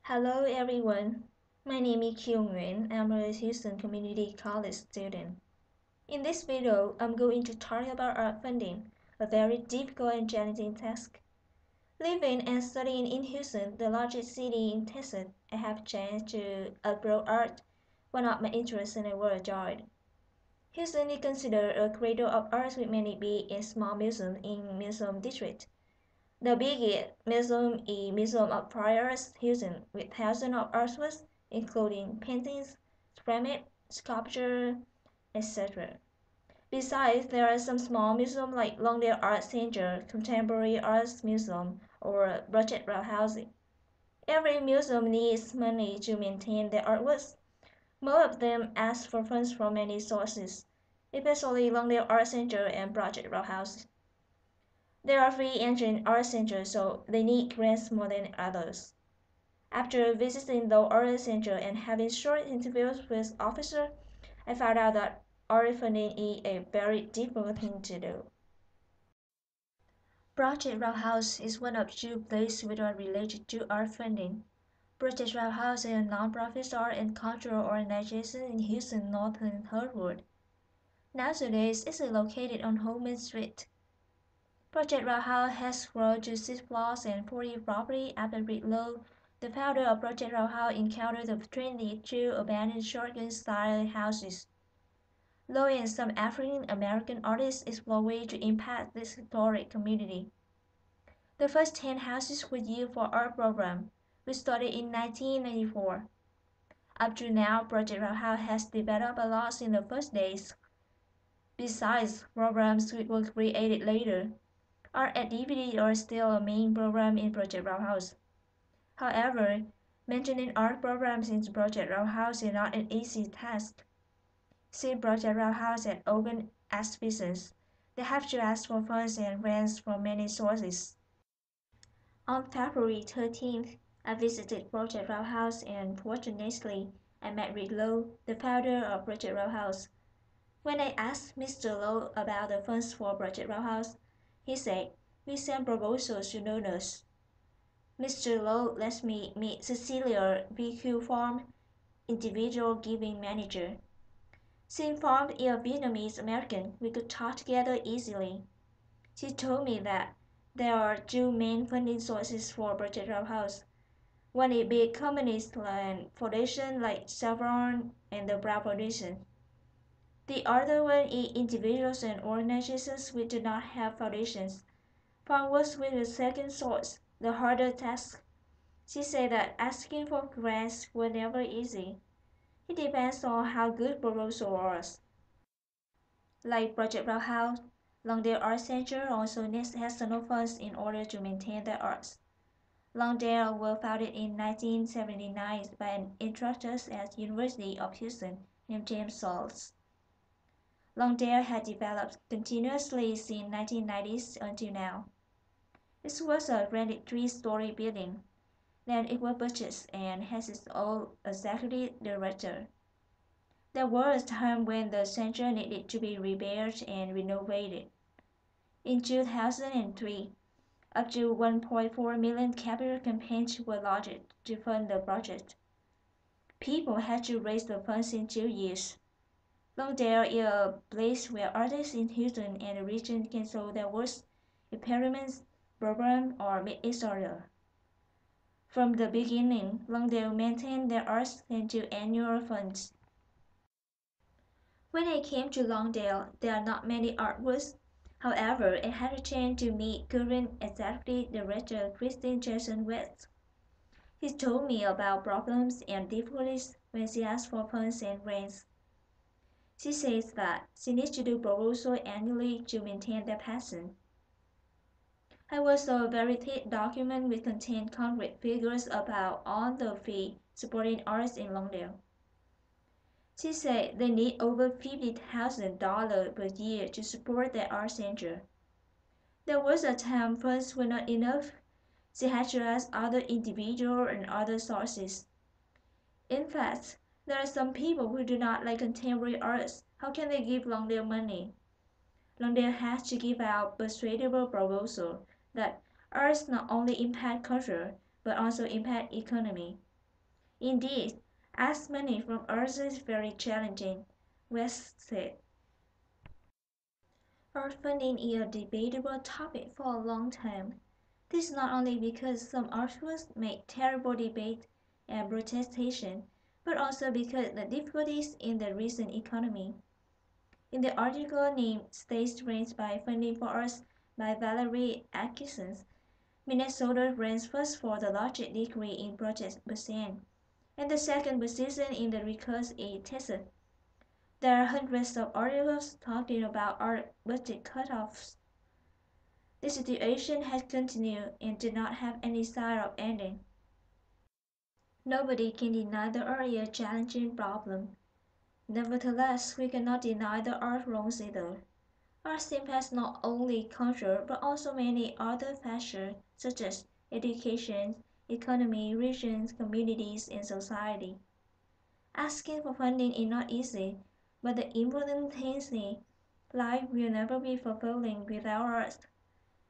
Hello everyone, my name is Nguyen. I'm a Houston Community College student. In this video, I'm going to talk about art funding, a very difficult and challenging task. Living and studying in Houston, the largest city in Texas, I have a chance to explore art, one of my interests and I were joy. Houston is considered a cradle of art with many big and small museums in Museum District. The biggest museum is Museum of Friars Houston, with thousands of artworks, including paintings, ceramic, sculpture, etc. Besides, there are some small museums like Longdale Art Center, Contemporary Arts Museum, or Project Row Housing. Every museum needs money to maintain their artworks. Most of them ask for funds from many sources, especially Longdale Art Center and Project Row House. There are free entry in art centers, so they need grants more than others. After visiting the art center and having short interviews with officers, I found out that art funding is a very difficult thing to do. Project Row House is one of two places which are related to art funding. Project Row House is a non-profit art and cultural organization in Houston, Northern Hollywood. Nowadays, it is located on Holman Street. Project Rahal has grown to 6 floors and 40 properties after Rick Lowe, the founder of Project Rahal, encountered the trendy two abandoned shotgun-style houses. Lowe and some African-American artists explore ways to impact this historic community. The first 10 houses were used for art program, which started in 1994. Up to now, Project Rahal has developed a lot in the first days. Besides, programs which were created later, art activities are still a main program in Project Roundhouse. However, maintaining art programs in Project Roundhouse is not an easy task. Since Project Roundhouse has open exhibitions, they have to ask for funds and grants from many sources. On February 13th, I visited Project Roundhouse and fortunately, I met Rick Lowe, the founder of Project Roundhouse. When I asked Mr. Lowe about the funds for Project Roundhouse, he said, "We send proposals to donors." Mr. Lowe let me meet Cecilia BQ Farm, individual giving manager. Since Farm is a Vietnamese American, we could talk together easily. She told me that there are two main funding sources for Project Roundhouse. One is big companies and foundations like Chevron and the Brown Foundation. The other one is individuals and organizations which do not have foundations. Farm works with the second source, the harder task. She said that asking for grants was never easy. It depends on how good proposal was. Like Project House, Longdale Art Center also needs external funds in order to maintain the arts. Longdale was founded in 1979 by an instructor at University of Houston named James Salts. Longdale had developed continuously since 1990s until now. It was a rented three-story building. Then it was purchased and has its own executive director. There was a time when the center needed to be repaired and renovated. In 2003, up to 1.4 million capital campaigns were launched to fund the project. People had to raise the funds in 2 years. Longdale is a place where artists in Houston and the region can show their works, experiments, program, or meet each other. From the beginning, Longdale maintained their arts into annual funds. When I came to Longdale, there are not many artworks. However, I had a chance to meet current executive director Christine Jason West. He told me about problems and difficulties when she asked for funds and grants. She says that she needs to do proposals annually to maintain their passion. I was a very thick document which contained concrete figures about all the fee supporting artists in Longdale. She said they need over $50,000 per year to support their art center. There was a time funds were not enough. She had to ask other individuals and other sources. In fact, there are some people who do not like contemporary arts. How can they give Longdale money? Longdale has to give out persuadable proposals that arts not only impact culture but also impact economy. Indeed, as many from Earth is very challenging, West said. Art funding is a debatable topic for a long time. This not only because some artists make terrible debate and protestation, but also because the difficulties in the recent economy. In the article named States Ranked by Funding for Arts by Valerie Atkinson, Minnesota ranks first for the largest degree in project percent, and the second position in the request is Texas. There are hundreds of articles talking about art budget cutoffs. The situation has continued and did not have any sign of ending. Nobody can deny the earlier challenging problem. Nevertheless, we cannot deny the art wrongs either. Art impacts not only culture but also many other factors such as education, economy, regions, communities, and society. Asking for funding is not easy, but the important thing is life will never be fulfilling without art.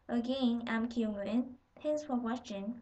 Again, I'm Kieu Nguyen. Thanks for watching.